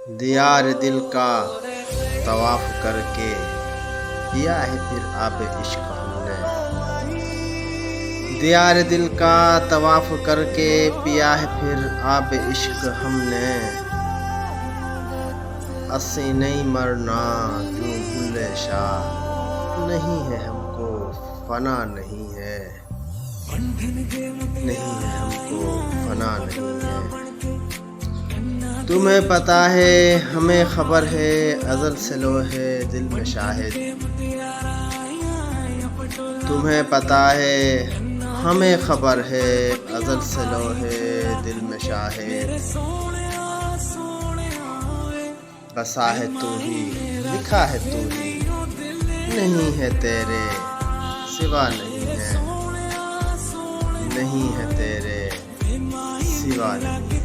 دیار دل کا طواف کر کے پیا ہے پھر آب عشق ہم نے۔ دیار دل کا طواف کر کے پیا ہے پھر آب عشق ہم نے۔ اسیں نہیں مرنا کیوں بھولے شاہ، نہیں ہے ہم کو فنا نہیں ہے، نہیں ہے ہم کو فنا نہیں ہے۔ تمہیں پتہ ہے ہمیں خبر ہے ازل سے لوحے دل میں شاہد۔ تمہیں پتہ ہے ہمیں خبر ہے ازل سے لوحے دل میں شاہد۔ بسا ہے تو ہی لکھا ہے تو ہی، نہیں ہے تیرے سوا نہیں ہے، نہیں ہے تیرے سوا نہیں ہے۔